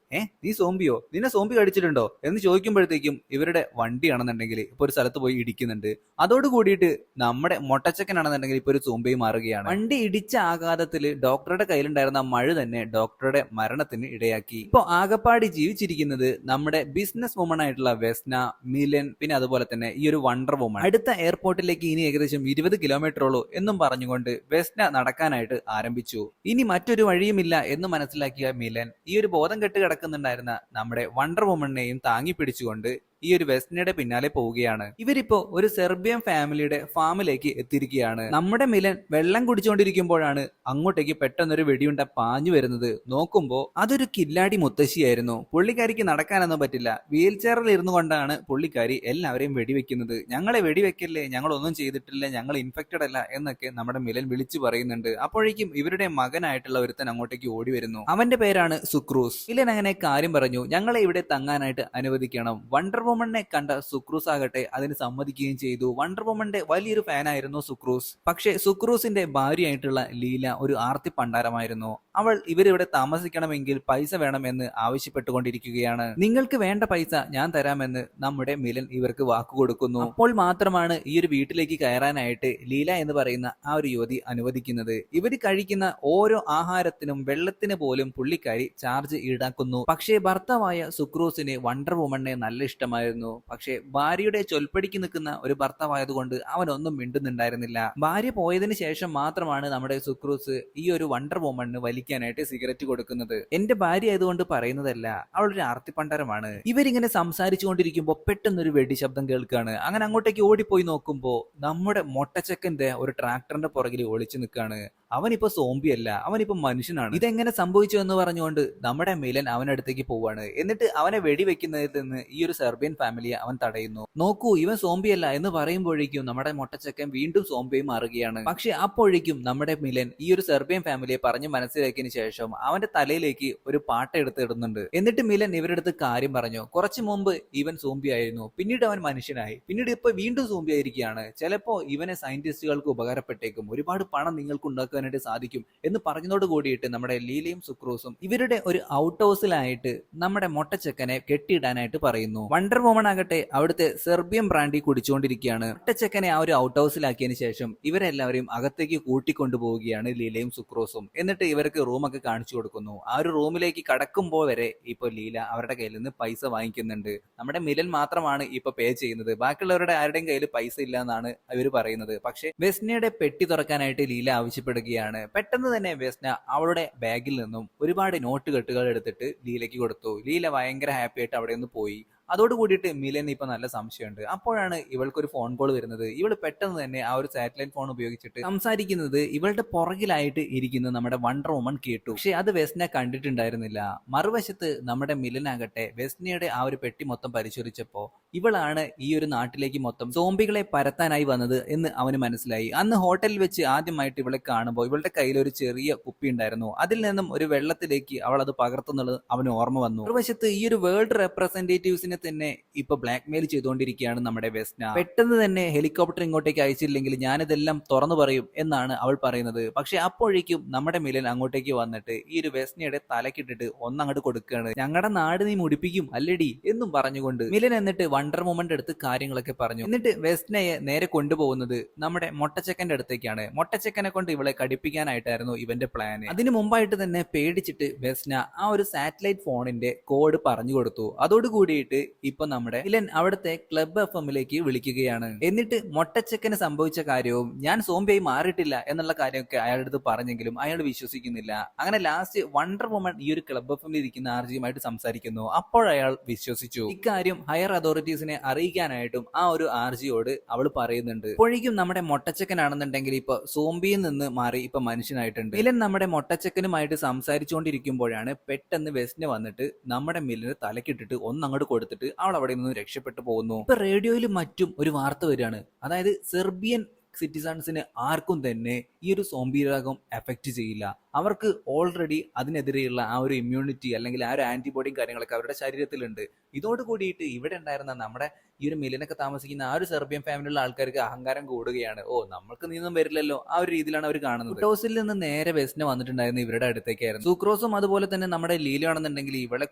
നീ സോംബിയോ? നിന്നെ സോംബി കടിച്ചിട്ടുണ്ടോ എന്ന് ചോദിക്കുമ്പോഴത്തേക്കും ഇവരുടെ വണ്ടിയാണെന്നുണ്ടെങ്കിൽ ഇപ്പൊ ഒരു സ്ഥലത്ത് പോയി ഇടിക്കുന്നുണ്ട്. അതോടുകൂടിയിട്ട് നമ്മുടെ മൊട്ടച്ചക്കനാണെന്നുണ്ടെങ്കിൽ ഇപ്പൊ ഒരു സോംബി മാറുകയാണ്. വണ്ടി ഇടിച്ച ആഘാതത്തിൽ ഡോക്ടറുടെ കയ്യിലുണ്ടായിരുന്ന മഴ തന്നെ ഡോക്ടറുടെ മരണത്തിന് ഇടയാക്കി. ഇപ്പൊ ആകപ്പാടി ജീവിച്ചിരിക്കുന്നത് നമ്മുടെ ബിസിനസ് വുമൺ ആയിട്ടുള്ള വെസ്ന, മിലൻ, പിന്നെ അതുപോലെ തന്നെ ഈ ഒരു വണ്ടർ വുമൺ. അടുത്ത എയർപോർട്ടിലേക്ക് ഇനി ഏകദേശം 20 കിലോമീറ്ററോളൂ എന്നും പറഞ്ഞുകൊണ്ട് വെസ്ന നടക്കാനായിട്ട് ആരംഭിച്ചു. ഇനി മറ്റൊരു വഴിയുമില്ല എന്ന് മനസ്സിലാക്കിയ മിലൻ ഈ ഒരു ബോധം കെട്ട് കിടക്കുന്നുണ്ടായിരുന്ന നമ്മുടെ വണ്ടർ വുമണിനെയും താങ്ങി പിടിച്ചുകൊണ്ട് ഈ ഒരു വെസ്നയുടെ പിന്നാലെ പോവുകയാണ്. ഇവരിപ്പോ ഒരു സെർബിയൻ ഫാമിലിയുടെ ഫാമിലേക്ക് എത്തിയിരിക്കുകയാണ്. നമ്മുടെ മിലൻ വെള്ളം കുടിച്ചുകൊണ്ടിരിക്കുമ്പോഴാണ് അങ്ങോട്ടേക്ക് പെട്ടെന്നൊരു വെടിയുണ്ട പാഞ്ഞു വരുന്നത്. നോക്കുമ്പോ അതൊരു കില്ലാടി മുത്തശ്ശിയായിരുന്നു. പുള്ളിക്കാരിക്ക് നടക്കാനൊന്നും പറ്റില്ല. വീൽ ചെയറിൽ ഇരുന്നു കൊണ്ടാണ് പുള്ളിക്കാരി എല്ലാവരെയും വെടിവെക്കുന്നത്. ഞങ്ങളെ വെടിവെക്കല്ലേ, ഞങ്ങളൊന്നും ചെയ്തിട്ടില്ല, ഞങ്ങൾ ഇൻഫെക്റ്റഡ് അല്ല എന്നൊക്കെ നമ്മുടെ മിലൻ വിളിച്ചു പറയുന്നുണ്ട്. അപ്പോഴേക്കും ഇവരുടെ മകനായിട്ടുള്ള ഒരുത്തൻ അങ്ങോട്ടേക്ക് ഓടി വരുന്നു. അവന്റെ പേരാണ് സുക്രൂസ്. മിലൻ അങ്ങനെ കാര്യം പറഞ്ഞു, ഞങ്ങളെ ഇവിടെ തങ്ങാനായിട്ട് അനുവദിക്കണം. വണ്ടർ വുമണിനെ കണ്ട സുക്രൂസ് ആകട്ടെ അതിന് സമ്മതിക്കുകയും ചെയ്തു. വണ്ടർ വുമന്റെ വലിയൊരു ഫാനായിരുന്നു സുക്രൂസ്. പക്ഷേ സുക്രൂസിന്റെ ഭാര്യയായിട്ടുള്ള ലീല ഒരു ആർത്തി പണ്ടാരമായിരുന്നു. അവൾ ഇവരിവിടെ താമസിക്കണമെങ്കിൽ പൈസ വേണമെന്ന് ആവശ്യപ്പെട്ടുകൊണ്ടിരിക്കുകയാണ്. നിങ്ങൾക്ക് വേണ്ട പൈസ ഞാൻ തരാമെന്ന് നമ്മുടെ മിലൻ ഇവർക്ക് വാക്കുകൊടുക്കുന്നു. അപ്പോൾ മാത്രമാണ് ഈ ഒരു വീട്ടിലേക്ക് കയറാനായിട്ട് ലീല എന്ന് പറയുന്ന ആ ഒരു യുവതി അനുവദിക്കുന്നത്. ഇവർ കഴിക്കുന്ന ഓരോ ആഹാരത്തിനും വെള്ളത്തിന് പോലും പുള്ളിക്കാരി ചാർജ് ഈടാക്കുന്നു. പക്ഷേ ഭർത്താവായ സുക്രൂസിന് വണ്ടർ വുമണിനെ നല്ല ഇഷ്ടമായിരുന്നു. പക്ഷേ ഭാര്യയുടെ ചൊൽപ്പടിക്ക് നിൽക്കുന്ന ഒരു ഭർത്താവായതുകൊണ്ട് അവനൊന്നും മിണ്ടുന്നുണ്ടായിരുന്നില്ല. ഭാര്യ പോയതിനു ശേഷം മാത്രമാണ് നമ്മുടെ സുക്രൂസ് ഈ ഒരു വണ്ടർ വുമണിന് വലിക്കാനായിട്ട് സിഗരറ്റ് കൊടുക്കുന്നത്. എന്റെ ഭാര്യ ആയതുകൊണ്ട് പറയുന്നതല്ല, അവളൊരു ആർത്തിപ്പണ്ടാരമാണ്. ഇവരിങ്ങനെ സംസാരിച്ചു കൊണ്ടിരിക്കുമ്പോ പെട്ടെന്നൊരു വെടി ശബ്ദം കേൾക്കാണ്. അങ്ങനെ അങ്ങോട്ടേക്ക് ഓടിപ്പോയി നോക്കുമ്പോ നമ്മുടെ മൊട്ടച്ചക്കന്റെ ഒരു ട്രാക്ടറിന്റെ പുറകിൽ ഒളിച്ചു നിൽക്കാണ്. അവനിപ്പോ സോംബിയല്ല, അവനിപ്പോ മനുഷ്യനാണ്. ഇതെങ്ങനെ സംഭവിച്ചു എന്ന് പറഞ്ഞുകൊണ്ട് നമ്മുടെ മിലൻ അവനടുത്തേക്ക് പോവാണ്. എന്നിട്ട് അവനെ വെടിവെക്കുന്നതിൽ നിന്ന് ഈ ഒരു സെർബിയൻ ഫാമിലിയെ അവൻ തടയുന്നു. നോക്കൂ, ഇവൻ സോംബിയല്ല എന്ന് പറയുമ്പോഴേക്കും നമ്മുടെ മൊട്ടച്ചക്കൻ വീണ്ടും സോംബിയായി മാറുകയാണ്. പക്ഷെ അപ്പോഴേക്കും നമ്മുടെ മിലൻ ഈ ഒരു സെർബിയൻ ഫാമിലിയെ പറഞ്ഞു മനസ്സിലാക്കിയതിനു ശേഷം അവന്റെ തലയിലേക്ക് ഒരു പാട്ട എടുത്ത് ഇടുന്നുണ്ട്. എന്നിട്ട് മിലൻ ഇവരുടെ അടുത്ത് കാര്യം പറഞ്ഞു, കുറച്ചു മുമ്പ് ഇവൻ സോംബി ആയിരുന്നു, പിന്നീട് അവൻ മനുഷ്യനായി, പിന്നീട് ഇപ്പൊ വീണ്ടും സോംബി ആയിരിക്കുകയാണ്. ചിലപ്പോ ഇവനെ സയന്റിസ്റ്റുകൾക്ക് ഉപകാരപ്പെട്ടേക്കും, ഒരുപാട് പണം നിങ്ങൾക്ക് ഉണ്ടാക്കാൻ സാധിക്കും എന്ന് പറഞ്ഞതോട് കൂടിയിട്ട് നമ്മുടെ ലീലയും സുക്രൂസും ഇവരുടെ ഒരു ഔട്ട് ഹൗസിലായിട്ട് നമ്മുടെ മൊട്ടച്ചക്കനെ കെട്ടിയിടാനായിട്ട് പറയുന്നു. വണ്ടർ വുമൺ ആകട്ടെ അവിടുത്തെ സെർബിയൻ ബ്രാൻഡി കുടിച്ചുകൊണ്ടിരിക്കുകയാണ്. മൊട്ടച്ചക്കനെ ആ ഒരു ഔട്ട് ഹൗസിലാക്കിയതിനു ശേഷം ഇവരെല്ലാവരെയും അകത്തേക്ക് കൂട്ടിക്കൊണ്ടുപോവുകയാണ് ലീലയും സുക്രൂസും. എന്നിട്ട് ഇവർക്ക് റൂമൊക്കെ കാണിച്ചു കൊടുക്കുന്നു. ആ ഒരു റൂമിലേക്ക് കടക്കുമ്പോൾ വരെ ഇപ്പൊ ലീല അവരുടെ കയ്യിൽ നിന്ന് പൈസ വാങ്ങിക്കുന്നുണ്ട്. നമ്മുടെ മിലൻ മാത്രമാണ് ഇപ്പൊ പേ ചെയ്യുന്നത്. ബാക്കിയുള്ളവരുടെ ആരുടെയും കയ്യിൽ പൈസ ഇല്ല എന്നാണ് ഇവർ പറയുന്നത്. പക്ഷെ വെസ്നയുടെ പെട്ടി തുറക്കാനായിട്ട് ലീല ആവശ്യപ്പെടുകയാണ്. പെട്ടെന്ന് തന്നെ വെസ്ന അവളുടെ ബാഗിൽ നിന്നും ഒരുപാട് നോട്ട് കെട്ടുകൾ എടുത്തിട്ട് ലീലയ്ക്ക് കൊടുത്തു. ലീല ഭയങ്കര ഹാപ്പി ആയിട്ട് അവിടെ നിന്ന് പോയി. അതോട് കൂടിയിട്ട് മിലൻ ഇപ്പൊ നല്ല സംശയമുണ്ട്. അപ്പോഴാണ് ഇവൾക്കൊരു ഫോൺ കോൾ വരുന്നത്. ഇവൾ പെട്ടെന്ന് തന്നെ ആ ഒരു സാറ്റലൈറ്റ് ഫോൺ ഉപയോഗിച്ചിട്ട് സംസാരിക്കുന്നത് ഇവളുടെ പുറകിലായിട്ട് ഇരിക്കുന്ന നമ്മുടെ വണ്ടർ വുമൺ കേട്ടു. പക്ഷെ അത് വെസ്ന കണ്ടിട്ടുണ്ടായിരുന്നില്ല. മറുവശത്ത് നമ്മുടെ മിലനാകട്ടെ വെസ്നയുടെ ആ ഒരു പെട്ടി മൊത്തം പരിശോധിച്ചപ്പോ ഇവളാണ് ഈ ഒരു നാട്ടിലേക്ക് മൊത്തം സോംബികളെ പരത്താനായി വന്നത് എന്ന് അവന് മനസ്സിലായി. അന്ന് ഹോട്ടലിൽ വെച്ച് ആദ്യമായിട്ട് ഇവളെ കാണുമ്പോൾ ഇവളുടെ കയ്യിൽ ഒരു ചെറിയ കുപ്പി ഉണ്ടായിരുന്നു. അതിൽ നിന്നും ഒരു വെള്ളത്തിലേക്ക് അവൾ അത് പകർത്തുന്നുള്ളത് അവന് ഓർമ്മ വന്നു. മറുവശത്ത് ഈ ഒരു വേൾഡ് റെപ്രസെന്റേറ്റീവ്സിനെ തന്നെ ഇപ്പൊ ബ്ലാക്ക്മെയിൽ ചെയ്തുകൊണ്ടിരിക്കുകയാണ് നമ്മുടെ വെസ്ന. പെട്ടെന്ന് തന്നെ ഹെലികോപ്റ്റർ ഇങ്ങോട്ടേക്ക് അയച്ചില്ലെങ്കിൽ ഞാനിതെല്ലാം തുറന്നു പറയും എന്നാണ് അവൾ പറയുന്നത്. പക്ഷെ അപ്പോഴേക്കും നമ്മുടെ മിലൻ അങ്ങോട്ടേക്ക് വന്നിട്ട് ഈ ഒരു വെസ്നയുടെ തലക്കിട്ടിട്ട് ഒന്നങ്ങോട്ട് കൊടുക്കുകയാണ്. ഞങ്ങളുടെ നാട് നീ മുടിപ്പിക്കും അല്ലടി എന്നും പറഞ്ഞുകൊണ്ട് മിലൻ എന്നിട്ട് വണ്ടർ വുമന്റെ അടുത്ത് കാര്യങ്ങളൊക്കെ പറഞ്ഞു. എന്നിട്ട് വെസ്നയെ നേരെ കൊണ്ടുപോകുന്നത് നമ്മുടെ മൊട്ടച്ചക്കന്റെ അടുത്തേക്കാണ്. മൊട്ടച്ചക്കനെ കൊണ്ട് ഇവളെ കടിപ്പിക്കാനായിട്ടായിരുന്നു ഇവന്റെ പ്ലാൻ. അതിനു മുമ്പായിട്ട് തന്നെ പേടിച്ചിട്ട് വെസ്ന ആ ഒരു സാറ്റലൈറ്റ് ഫോണിന്റെ കോഡ് പറഞ്ഞു കൊടുത്തു. അതോടുകൂടിയിട്ട് ഇപ്പൊ നമ്മുടെ മിലൻ അവിടുത്തെ ക്ലബ് എഫ്എമ്മിലേക്ക് വിളിക്കുകയാണ്. എന്നിട്ട് മൊട്ടച്ചക്കന് സംഭവിച്ച കാര്യവും ഞാൻ സോംബിയായി മാറിയിട്ടില്ല എന്നുള്ള കാര്യമൊക്കെ അയാളുടെ അടുത്ത് പറഞ്ഞെങ്കിലും അയാൾ വിശ്വസിക്കുന്നില്ല. അങ്ങനെ ലാസ്റ്റ് വണ്ടർ വുമൺ ഈ ഒരു ക്ലബ് എഫ്എമ്മിൽ ഇരിക്കുന്ന ആർജിയുമായിട്ട് സംസാരിക്കുന്നു. അപ്പോൾ അയാൾ വിശ്വസിച്ചു. ഇക്കാര്യം ഹയർ അതോറിറ്റീസിനെ അറിയിക്കാനായിട്ടും ആ ഒരു ആർജിയോട് അവൾ പറയുന്നുണ്ട്. അപ്പോഴേക്കും നമ്മുടെ മൊട്ടച്ചക്കനാണെന്നുണ്ടെങ്കിൽ ഇപ്പൊ സോംബിയിൽ നിന്ന് മാറി ഇപ്പൊ മനുഷ്യനായിട്ടുണ്ട്. മിലൻ നമ്മുടെ മൊട്ടച്ചക്കനുമായിട്ട് സംസാരിച്ചുകൊണ്ടിരിക്കുമ്പോഴാണ് പെട്ടെന്ന് വെസ്ന വന്നിട്ട് നമ്മുടെ മിലന് തലക്കിട്ടിട്ട് ഒന്നങ്ങോട്ട് കൊടുത്തിട്ട് അവൾ അവിടെ നിന്ന് രക്ഷപ്പെട്ടു പോകുന്നു. ഇപ്പൊ റേഡിയോയിലും മറ്റും ഒരു വാർത്ത വരികയാണ്. അതായത് സെർബിയൻ സിറ്റിസൺസിന് ആർക്കും തന്നെ ഈ ഒരു സോംബി രോഗം എഫക്ട് ചെയ്യില്ല. അവർക്ക് ഓൾറെഡി അതിനെതിരെയുള്ള ആ ഒരു ഇമ്മ്യൂണിറ്റി അല്ലെങ്കിൽ ആ ഒരു ആന്റിബോഡിയും കാര്യങ്ങളൊക്കെ അവരുടെ ശരീരത്തിലുണ്ട്. ഇതോട് കൂടിയിട്ട് ഇവിടെ ഉണ്ടായിരുന്ന നമ്മുടെ ഈ ഒരു മിലനൊക്കെ താമസിക്കുന്ന ആ ഒരു സെർബിയൻ ഫാമിലിയുള്ള ആൾക്കാർക്ക് അഹങ്കാരം കൂടുകയാണ്. ഓ, നമ്മൾക്ക് നീയൊന്നും വരില്ലല്ലോ, ആ ഒരു രീതിയിലാണ് അവർ കാണുന്നത്. ഹൗസിൽ നിന്ന് നേരെ വെസ്ന വന്നിട്ടുണ്ടായിരുന്നു ഇവരുടെ അടുത്തേക്കായിരുന്നു. സൂക്രോസും അതുപോലെ തന്നെ നമ്മുടെ ലീലയാണെന്നുണ്ടെങ്കിൽ ഇവളെ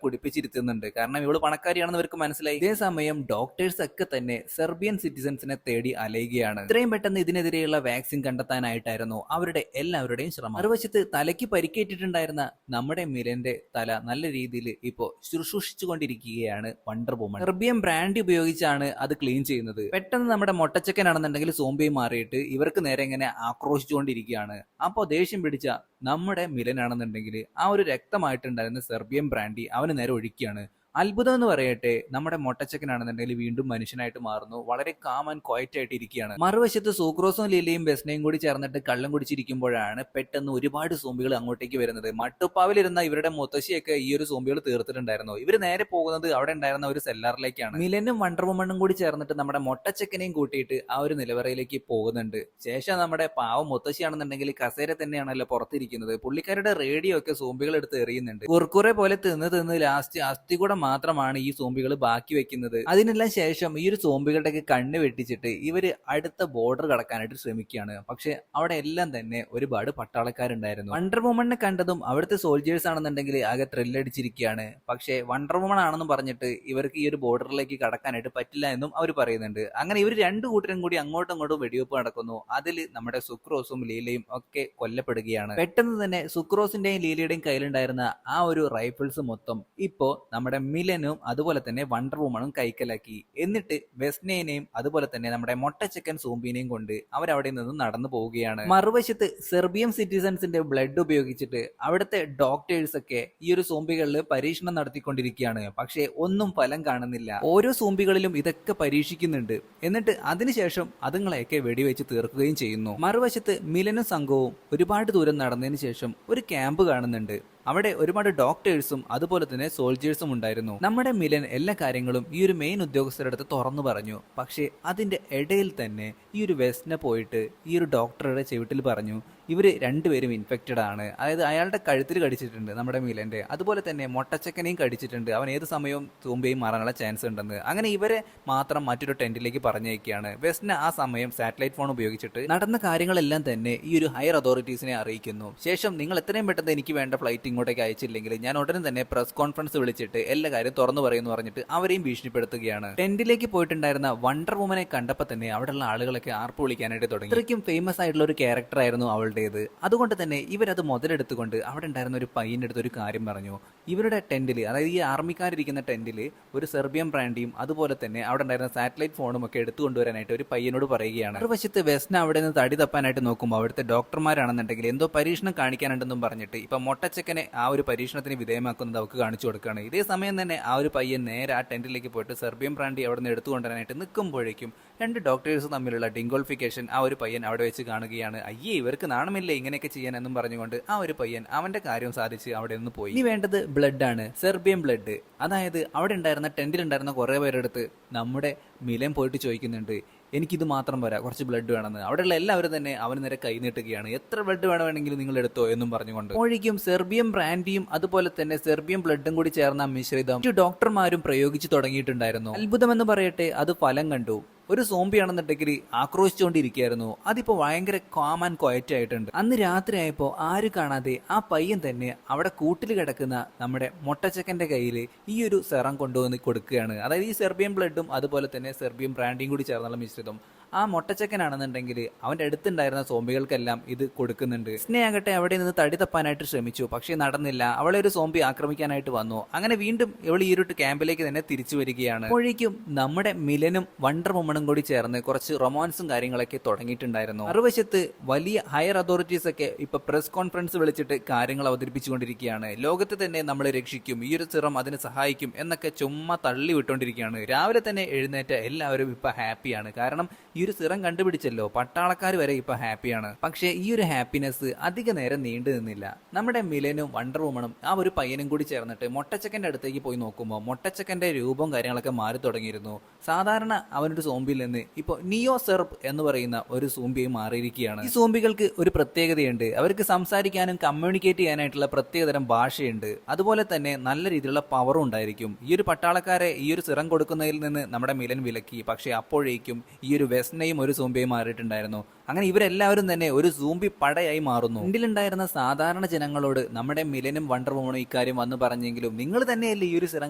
കുടിപ്പിച്ചിരുത്തുന്നുണ്ട്. കാരണം ഇവള് പണക്കാരിയാണെന്ന് അവർക്ക് മനസ്സിലായി. ഇതേ സമയം ഡോക്ടേഴ്സ് ഒക്കെ തന്നെ സെർബിയൻ സിറ്റിസൺസിനെ തേടി അലയുകയാണ്. ഇത്രയും പെട്ടെന്ന് ഇതിനെതിരെയുള്ള വാക്സിൻ കണ്ടെത്താനായിട്ടായിരുന്നു അവരുടെ എല്ലാവരുടെയും ശ്രമം. മറുവശത്ത് തലയ്ക്ക് പരിക്കേറ്റിട്ടുണ്ടായിരുന്ന നമ്മുടെ മിലന്റെ തല നല്ല രീതിയിൽ ഇപ്പോ ശുശ്രൂഷിച്ചുകൊണ്ടിരിക്കുകയാണ് വണ്ടർ വുമൺ. സെർബിയൻ ബ്രാൻഡ് ഉപയോഗിച്ചാണ് അത് ക്ലീൻ ചെയ്യുന്നത്. പെട്ടെന്ന് നമ്മുടെ മൊട്ടച്ചക്കനാണെന്നുണ്ടെങ്കിൽ സോംബിയായി മാറിയിട്ട് ഇവർക്ക് നേരെ ഇങ്ങനെ ആക്രോശിച്ചുകൊണ്ടിരിക്കുകയാണ്. അപ്പോൾ ദേഷ്യം പിടിച്ച നമ്മുടെ മിലനാണെന്നുണ്ടെങ്കിൽ ആ ഒരു രക്തമായിട്ടുണ്ടായിരുന്ന സെർബിയൻ ബ്രാൻഡി അവന് നേരെ ഒഴിക്കുകയാണ്. അത്ഭുതം എന്ന് പറയട്ടെ, നമ്മുടെ മൊട്ടച്ചക്കനാണെന്നുണ്ടെങ്കിൽ വീണ്ടും മനുഷ്യനായിട്ട് മാറുന്നു. വളരെ കാം ആൻഡ് ക്വയറ്റ് ആയിട്ട് ഇരിക്കുകയാണ്. മറുവശത്ത് സൂക്രോസും ലില്ലിയും ബെസ്നയും കൂടി ചേർന്നിട്ട് കള്ളം കുടിച്ചിരിക്കുമ്പോഴാണ് പെട്ടെന്ന് ഒരുപാട് സോംബികൾ അങ്ങോട്ടേക്ക് വരുന്നത്. മട്ടുപ്പാവിലിരുന്ന ഇവരുടെ മുത്തശ്ശിയൊക്കെ ഈ ഒരു സോംബികൾ തീർത്തിട്ടുണ്ടായിരുന്നു. ഇവർ നേരെ പോകുന്നത് അവിടെ ഉണ്ടായിരുന്ന ഒരു സെല്ലാറിലേക്കാണ്. മിലനും വണ്ടർ വുമണും കൂടി ചേർന്നിട്ട് നമ്മുടെ മൊട്ടച്ചക്കനെയും കൂട്ടിയിട്ട് ആ ഒരു നിലവറയിലേക്ക് പോകുന്നുണ്ട്. ശേഷം നമ്മുടെ പാവം മുത്തശ്ശിയാണെന്നുണ്ടെങ്കിൽ കസേര തന്നെയാണല്ലോ പുറത്തിരിക്കുന്നത്. പുള്ളിക്കാരുടെ റേഡിയോ ഒക്കെ സോംബികൾ എടുത്ത് എറിയുന്നുണ്ട്. കുർക്കുറെ പോലെ തിന്ന് ലാസ്റ്റ് അസ്ഥികൂടം മാത്രമാണ് ഈ സോംബികൾ ബാക്കി വെക്കുന്നത്. അതിനെല്ലാം ശേഷം ഈ ഒരു സോംബികളുടെ കണ്ണ് വെട്ടിച്ചിട്ട് ഇവര് അടുത്ത ബോർഡർ കടക്കാനായിട്ട് ശ്രമിക്കുകയാണ്. പക്ഷെ അവിടെ എല്ലാം തന്നെ ഒരുപാട് പട്ടാളക്കാരുണ്ടായിരുന്നു. വണ്ടർ വുമണിനെ കണ്ടതും അവിടുത്തെ സോൾജേഴ്സ് ആണെന്നുണ്ടെങ്കിൽ ആകെ ത്രില്ലടിച്ചിരിക്കുകയാണ്. പക്ഷെ വണ്ടർ വുമൺ ആണെന്ന് പറഞ്ഞിട്ട് ഇവർക്ക് ഈ ഒരു ബോർഡറിലേക്ക് കടക്കാനായിട്ട് പറ്റില്ല എന്നും അവർ പറയുന്നുണ്ട്. അങ്ങനെ ഇവർ രണ്ടു കൂട്ടരും കൂടി അങ്ങോട്ടും ഇങ്ങോട്ടും വെടിവെപ്പ് നടക്കുന്നു. അതിൽ നമ്മുടെ സുക്രോസും ലീലയും ഒക്കെ കൊല്ലപ്പെടുകയാണ്. പെട്ടെന്ന് തന്നെ സുക്രോസിന്റെയും ലീലയുടെയും കയ്യിലുണ്ടായിരുന്ന ആ ഒരു റൈഫിൾസ് മൊത്തം ഇപ്പോ നമ്മുടെ മിലനും അതുപോലെ തന്നെ വണ്ടർ വുമണും കൈക്കലാക്കി. എന്നിട്ട് വെസ്നേനെയും അതുപോലെ തന്നെ നമ്മുടെ മൊട്ടച്ചക്കൻ സോംബിനെയും കൊണ്ട് അവരവിടെ നിന്ന് നടന്നു പോവുകയാണ്. മറുവശത്ത് സെർബിയൻ സിറ്റിസൺസിന്റെ ബ്ലഡ് ഉപയോഗിച്ചിട്ട് അവിടുത്തെ ഡോക്ടേഴ്സ് ഒക്കെ ഈ ഒരു സോംബികളിൽ പരീക്ഷണം നടത്തിക്കൊണ്ടിരിക്കുകയാണ്. പക്ഷേ ഒന്നും ഫലം കാണുന്നില്ല. ഓരോ സോംബികളിലും ഇതൊക്കെ പരീക്ഷിക്കുന്നുണ്ട്. എന്നിട്ട് അതിനുശേഷം അതുങ്ങളെയൊക്കെ വെടിവെച്ച് തീർക്കുകയും ചെയ്യുന്നു. മറുവശത്ത് മിലനും സംഘവും ഒരുപാട് ദൂരം നടന്നതിന് ശേഷം ഒരു ക്യാമ്പ് കാണുന്നുണ്ട്. അവിടെ ഒരുപാട് ഡോക്ടേഴ്സും അതുപോലെ തന്നെ സോൾജേഴ്സും ഉണ്ടായിരുന്നു. നമ്മുടെ മിലൻ എല്ലാ കാര്യങ്ങളും ഈ ഒരു മെയിൻ ഉദ്യോഗസ്ഥരുടെ അടുത്ത് തുറന്നു പറഞ്ഞു. പക്ഷേ അതിന്റെ ഇടയിൽ തന്നെ ഈ ഒരു വെസ്ന പോയിട്ട് ഈ ഒരു ഡോക്ടറുടെ ചെവിട്ടിൽ പറഞ്ഞു, ഇവര് രണ്ടുപേരും ഇൻഫെക്റ്റഡ് ആണ്. അതായത് അയാളുടെ കഴുത്തിൽ കടിച്ചിട്ടുണ്ട് നമ്മുടെ മിലന്റെ, അതുപോലെ തന്നെ മൊട്ടച്ചക്കനെയും കടിച്ചിട്ടുണ്ട്. അവൻ ഏത് സമയവും തൂമ്പയും മാറാനുള്ള ചാൻസ് ഉണ്ടെന്ന്. അങ്ങനെ ഇവരെ മാത്രം മറ്റൊരു ടെന്റിലേക്ക് പറഞ്ഞയക്കുകയാണ്. വെസ്ന ആ സമയം സാറ്റലൈറ്റ് ഫോൺ ഉപയോഗിച്ചിട്ട് നടന്ന കാര്യങ്ങളെല്ലാം തന്നെ ഈ ഒരു ഹയർ അതോറിറ്റീസിനെ അറിയിക്കുന്നു. ശേഷം നിങ്ങൾ എത്രയും പെട്ടെന്ന് എനിക്ക് വേണ്ട ഫ്ലൈറ്റ് ഇങ്ങോട്ടേക്ക് അയച്ചില്ലെങ്കിൽ ഞാൻ ഉടനെ തന്നെ പ്രസ് കോൺഫറൻസ് വിളിച്ചിട്ട് എല്ലാ കാര്യം തുറന്നു പറയുന്നു പറഞ്ഞിട്ട് അവരെയും ഭീഷണിപ്പെടുത്തുകയാണ്. ടെന്റിലേക്ക് പോയിട്ടുണ്ടായിരുന്ന വണ്ടർ വുമനെ കണ്ടപ്പോൾ തന്നെ അവിടെയുള്ള ആളുകളൊക്കെ ആർപ്പ് വിളിക്കാനായിട്ട് തുടങ്ങി. ഇത്രയ്ക്കും ഫേമസ് ആയിട്ടുള്ള ഒരു ക്യാരക്ടർ ആയിരുന്നു അവളുടേത്. അതുകൊണ്ട് തന്നെ ഇവരത് മുതലെടുത്തുകൊണ്ട് അവിടെ ഉണ്ടായിരുന്ന ഒരു പയ്യന്റെ അടുത്ത് ഒരു കാര്യം പറഞ്ഞു. ഇവരുടെ ടെന്റിൽ, അതായത് ഈ ആർമിക്കാരിരിക്കുന്ന ടെന്റിൽ ഒരു സെർബിയൻ ബ്രാൻഡിയും അതുപോലെ തന്നെ അവിടെ ഉണ്ടായിരുന്ന സാറ്റലൈറ്റ് ഫോണും ഒക്കെ എടുത്തുകൊണ്ടുവരാനായിട്ട് ഒരു പയ്യനോട് പറയുകയാണ്. മറുവശത്ത് വെസ്ന അവിടെ നിന്ന് തടി തപ്പാനായിട്ട് നോക്കുമ്പോൾ അവിടുത്തെ ഡോക്ടർമാരാണെന്നുണ്ടെങ്കിൽ എന്തോ പരീക്ഷണം കാണിക്കാനുണ്ടെന്നും പറഞ്ഞിട്ട് ഇപ്പൊ മൊട്ടച്ചക്കനെ ആ ഒരു പരീക്ഷണത്തിന് വിധേയമാക്കുന്നത് അവർക്ക് കാണിച്ചു കൊടുക്കുകയാണ്. ഇതേ സമയം തന്നെ ആ ഒരു പയ്യൻ നേരെ ആ ടെന്റിലേക്ക് പോയിട്ട് സെർബിയൻ ബ്രാൻഡി അവിടെ നിന്ന് എടുത്തുകൊണ്ടുവരാനായിട്ട് നിൽക്കുമ്പോഴേക്കും രണ്ട് ഡോക്ടേഴ്സ് തമ്മിലുള്ള ഡിംഗോൾഫിക്കേഷൻ ആ ഒരു പയ്യൻ അവിടെ വെച്ച് കാണുകയാണ്. അയ്യേ, ഇവർക്ക് നാണമില്ലേ ഇങ്ങനെയൊക്കെ ചെയ്യാൻ എന്നും പറഞ്ഞുകൊണ്ട് ആ ഒരു പയ്യൻ അവന്റെ കാര്യം സാധിച്ച് അവിടെ നിന്ന് പോയി. ഇനി വേണ്ടത് ബ്ലഡ് ആണ്, സെർബിയൻ ബ്ലഡ്. അതായത് അവിടെ ഉണ്ടായിരുന്ന ടെന്റിലുണ്ടായിരുന്ന കുറെ പേരെടുത്ത് നമ്മുടെ മിലൻ പോയിട്ട് ചോദിക്കുന്നുണ്ട്, എനിക്കിത് മാത്രം പോരാ, കുറച്ച് ബ്ലഡ് വേണമെന്ന്. അവിടെയുള്ള എല്ലാവരും തന്നെ അവന് നേരെ കൈ നീട്ടുകയാണ്. എത്ര ബ്ലഡ് വേണമെങ്കിലും നിങ്ങൾ എടുത്തോ എന്നും പറഞ്ഞുകൊണ്ട്. അപ്പോഴേക്കും സെർബിയൻ ബ്രാൻഡിയും അതുപോലെ തന്നെ സെർബിയൻ ബ്ലഡും കൂടി ചേർന്ന മിശ്രിതം ഡോക്ടർമാരും പ്രയോഗിച്ചു തുടങ്ങിയിട്ടുണ്ടായിരുന്നു. അത്ഭുതമെന്ന് പറയട്ടെ, അത് ഫലം കണ്ടു. ഒരു സോംബിയാണെന്നുണ്ടെങ്കിൽ ആക്രോശിച്ചുകൊണ്ടിരിക്കുകയായിരുന്നു. അതിപ്പോ ഭയങ്കര കാം ആൻഡ് ക്വയറ്റ് ആയിട്ടുണ്ട്. അന്ന് രാത്രി ആയപ്പോ ആരും കാണാതെ ആ പയ്യൻ തന്നെ അവിടെ കൂട്ടിൽ കിടക്കുന്ന നമ്മുടെ മൊട്ടച്ചക്കന്റെ കയ്യിൽ ഈ ഒരു സെറം കൊണ്ടുവന്ന് കൊടുക്കുകയാണ്. അതായത് ഈ സെർബിയൻ ബ്ലഡും അതുപോലെ തന്നെ സെർബിയൻ ബ്രാൻഡിയും കൂടി ചേർന്നുള്ള മിശ്രിതം ആ മൊട്ടച്ചക്കനാണെന്നുണ്ടെങ്കിൽ അവന്റെ അടുത്തുണ്ടായിരുന്ന സോംബികൾക്കെല്ലാം ഇത് കൊടുക്കുന്നുണ്ട്. സ്നേഹട്ടെ അവിടെ നിന്ന് തടി തപ്പാനായിട്ട് ശ്രമിച്ചു, പക്ഷേ നടന്നില്ല. അവളെ ഒരു സോംബി ആക്രമിക്കാനായിട്ട് വന്നു. അങ്ങനെ വീണ്ടും ഇവൾ ഈ ഒരു ക്യാമ്പിലേക്ക് തന്നെ തിരിച്ചു വരികയാണ്. അപ്പോഴേക്കും നമ്മുടെ മിലനും വണ്ടർ വുമണും കൂടി ചേർന്ന് കുറച്ച് റൊമാൻസും കാര്യങ്ങളൊക്കെ തുടങ്ങിയിട്ടുണ്ടായിരുന്നു. മറുവശത്ത് വലിയ ഹയർ അതോറിറ്റീസ് ഒക്കെ ഇപ്പൊ പ്രസ് കോൺഫറൻസ് വിളിച്ചിട്ട് കാര്യങ്ങൾ അവതരിപ്പിച്ചുകൊണ്ടിരിക്കുകയാണ്. ലോകത്തെ തന്നെ നമ്മളെ രക്ഷിക്കും, ഈ ഒരു സിറം അതിന് സഹായിക്കും എന്നൊക്കെ ചുമ്മാ തള്ളി വിട്ടുകൊണ്ടിരിക്കുകയാണ്. രാവിലെ തന്നെ എഴുന്നേറ്റ എല്ലാവരും ഇപ്പൊ ഹാപ്പിയാണ്. കാരണം ഈ ഒരു സിറം കണ്ടുപിടിച്ചല്ലോ, പട്ടാളക്കാർ വരെ ഇപ്പൊ ഹാപ്പിയാണ്. പക്ഷേ ഈ ഒരു ഹാപ്പിനെസ് അധിക നേരം നീണ്ടു നിന്നില്ല. നമ്മുടെ മിലനും വണ്ടർ വുമണും ആ ഒരു പയ്യനും കൂടി ചേർന്നിട്ട് മൊട്ടച്ചക്കന്റെ അടുത്തേക്ക് പോയി നോക്കുമ്പോൾ മൊട്ടച്ചക്കന്റെ രൂപവും കാര്യങ്ങളൊക്കെ മാറി തുടങ്ങിയിരുന്നു. സാധാരണ അവനൊരു സോംബിയിൽ നിന്ന് ഇപ്പൊ നിയോ സെർബ് എന്ന് പറയുന്ന ഒരു സോംബിയായി മാറിയിരിക്കുകയാണ്. ഈ സോംബികൾക്ക് ഒരു പ്രത്യേകതയുണ്ട്. അവർക്ക് സംസാരിക്കാനും കമ്മ്യൂണിക്കേറ്റ് ചെയ്യാനായിട്ടുള്ള പ്രത്യേകതരം ഭാഷയുണ്ട്. അതുപോലെ തന്നെ നല്ല രീതിയിലുള്ള പവറും ഉണ്ടായിരിക്കും. ഈ ഒരു പട്ടാളക്കാരെ ഈ ഒരു സിറം കൊടുക്കുന്നതിൽ നിന്ന് നമ്മുടെ മിലൻ വിലക്കി. പക്ഷെ അപ്പോഴേക്കും ഈ ഒരു വെസ്നയും ഒരു സോംബിയായി മാറിയിട്ടുണ്ടായിരുന്നു. അങ്ങനെ ഇവരെല്ലാവരും തന്നെ ഒരു സൂംബി പടയായി മാറുന്നു. ഇന്ത്യയിലുണ്ടായിരുന്ന സാധാരണ ജനങ്ങളോട് നമ്മുടെ മിലനും വണ്ടർ വുമണും ഇക്കാര്യം വന്ന് പറഞ്ഞെങ്കിലും നിങ്ങൾ തന്നെയല്ലേ ഈ ഒരു സിറം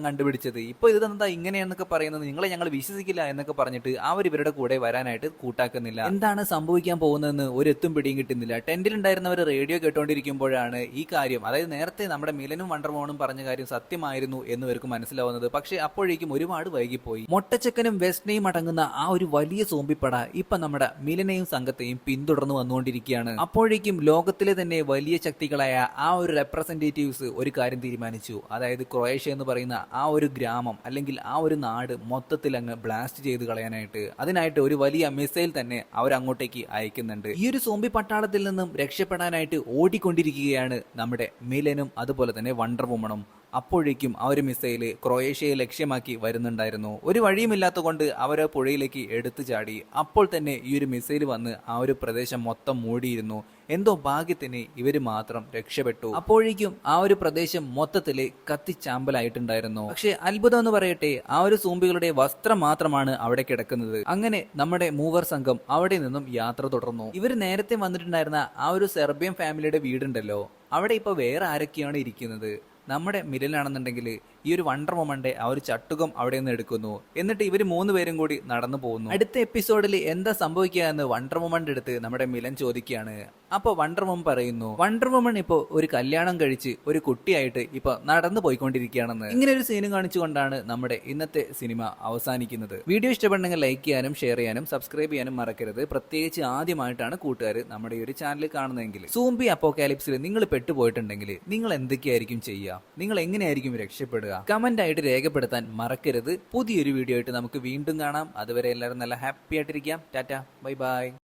കണ്ടുപിടിച്ചത്, ഇപ്പൊ ഇതെന്താ ഇങ്ങനെയാണെന്നൊക്കെ പറയുന്നത്, നിങ്ങളെ ഞങ്ങൾ വിശ്വസിക്കില്ല എന്നൊക്കെ പറഞ്ഞിട്ട് അവർ ഇവരുടെ കൂടെ വരാനായിട്ട് കൂട്ടാക്കുന്നില്ല. എന്താണ് സംഭവിക്കാൻ പോകുന്നതെന്ന് ഒരു എത്തും പിടിയും കിട്ടുന്നില്ല. ടെന്റിലുണ്ടായിരുന്നവർ റേഡിയോ കേട്ടോണ്ടിരിക്കുമ്പോഴാണ് ഈ കാര്യം, അതായത് നേരത്തെ നമ്മുടെ മിലനും വണ്ടർ വുമണും പറഞ്ഞ കാര്യം സത്യമായിരുന്നു എന്ന് ഇവർക്ക് മനസ്സിലാവുന്നത്. പക്ഷെ അപ്പോഴേക്കും ഒരുപാട് വൈകിപ്പോയി. മൊട്ടച്ചക്കനും വെസ്നയും അടങ്ങുന്ന ആ ഒരു വലിയ സോംബിപ്പട ഇപ്പൊ നമ്മുടെ മിലനെയും സംഘത്തെയും തന്നെയും പിന്തുടർന്ന് വന്നുകൊണ്ടിരിക്കുകയാണ്. അപ്പോഴേക്കും ലോകത്തിലെ തന്നെ വലിയ ശക്തികളായ ആ ഒരു റെപ്രസെന്റേറ്റീവ്സ് ഒരു കാര്യം തീരുമാനിച്ചു. അതായത് ക്രൊയേഷ്യ എന്ന് പറയുന്ന ആ ഒരു ഗ്രാമം അല്ലെങ്കിൽ ആ ഒരു നാട് മൊത്തത്തിൽ അങ്ങ് ബ്ലാസ്റ്റ് ചെയ്ത് കളയാനായിട്ട് അതിനായിട്ട് ഒരു വലിയ മിസൈൽ തന്നെ അവരങ്ങോട്ടേക്ക് അയക്കുന്നുണ്ട്. ഈ ഒരു സോംബി പട്ടാളത്തിൽ നിന്നും രക്ഷപ്പെടാനായിട്ട് ഓടിക്കൊണ്ടിരിക്കുകയാണ് നമ്മുടെ മിലനും അതുപോലെ തന്നെ വണ്ടർ വുമണും. അപ്പോഴേക്കും ആ ഒരു മിസൈല് ക്രൊയേഷ്യയെ ലക്ഷ്യമാക്കി വരുന്നുണ്ടായിരുന്നു. ഒരു വഴിയുമില്ലാത്ത കൊണ്ട് അവർ പുഴയിലേക്ക് എടുത്തു ചാടി. അപ്പോൾ തന്നെ ഈ ഒരു മിസൈൽ വന്ന് ആ ഒരു പ്രദേശം മൊത്തം മൂടിയിരുന്നു. എന്തോ ഭാഗ്യത്തിന് ഇവര് മാത്രം രക്ഷപ്പെട്ടു. അപ്പോഴേക്കും ആ ഒരു പ്രദേശം മൊത്തത്തില് കത്തിച്ചാമ്പലായിട്ടുണ്ടായിരുന്നു. പക്ഷെ അത്ഭുതം എന്ന് പറയട്ടെ, ആ ഒരു സോംബികളുടെ വസ്ത്രം മാത്രമാണ് അവിടെ കിടക്കുന്നത്. അങ്ങനെ നമ്മുടെ മൂവർ സംഘം അവിടെ നിന്നും യാത്ര തുടർന്നു. ഇവർ നേരത്തെ വന്നിട്ടുണ്ടായിരുന്ന ആ ഒരു സെർബിയൻ ഫാമിലിയുടെ വീടുണ്ടല്ലോ, അവിടെ ഇപ്പൊ വേറെ ആരൊക്കെയാണ് ഇരിക്കുന്നത്. നമ്മുടെ മിലനാണെന്നുണ്ടെങ്കിൽ ഈ ഒരു വണ്ടർ വുമന്റെ ആ ഒരു ചട്ടുകം അവിടെ നിന്ന് എടുക്കുന്നു. എന്നിട്ട് ഇവർ 3 പേരും കൂടി നടന്നു പോകുന്നു. അടുത്ത എപ്പിസോഡിൽ എന്താ സംഭവിക്കുക എന്ന് വണ്ടർ വുമന്റെ അടുത്ത് നമ്മുടെ മിലൻ ചോദിക്കുകയാണ്. അപ്പൊ വണ്ടർ വുമൻ പറയുന്നു, വണ്ടർ വുമൻ ഇപ്പോ ഒരു കല്യാണം കഴിച്ച് ഒരു കുട്ടിയായിട്ട് ഇപ്പൊ നടന്നു പോയിക്കൊണ്ടിരിക്കുകയാണെന്ന്. ഇങ്ങനെ ഒരു സീനും കാണിച്ചുകൊണ്ടാണ് നമ്മുടെ ഇന്നത്തെ സിനിമ അവസാനിക്കുന്നത്. വീഡിയോ ഇഷ്ടപ്പെട്ടെങ്കിൽ ലൈക്ക് ചെയ്യാനും ഷെയർ ചെയ്യാനും സബ്സ്ക്രൈബ് ചെയ്യാനും മറക്കരുത്. പ്രത്യേകിച്ച് ആദ്യമായിട്ടാണ് കൂട്ടുകാർ നമ്മുടെ ഈ ഒരു ചാനൽ കാണുന്നതെങ്കിൽ. സൂംബി അപ്പോകാലിപ്സിൽ നിങ്ങൾ പെട്ടുപോയിട്ടുണ്ടെങ്കിൽ നിങ്ങൾ എന്തൊക്കെയായിരിക്കും ചെയ്യുക? നിങ്ങൾ എങ്ങനെയായിരിക്കും രക്ഷപ്പെടുക? കമന്റ് ആയിട്ട് രേഖപ്പെടുത്താൻ മറക്കരുത്. പുതിയൊരു വീഡിയോ ആയിട്ട് നമുക്ക് വീണ്ടും കാണാം. അതുവരെ എല്ലാവരും നല്ല ഹാപ്പി ആയിട്ടിരിക്കാം. Tata, bye by.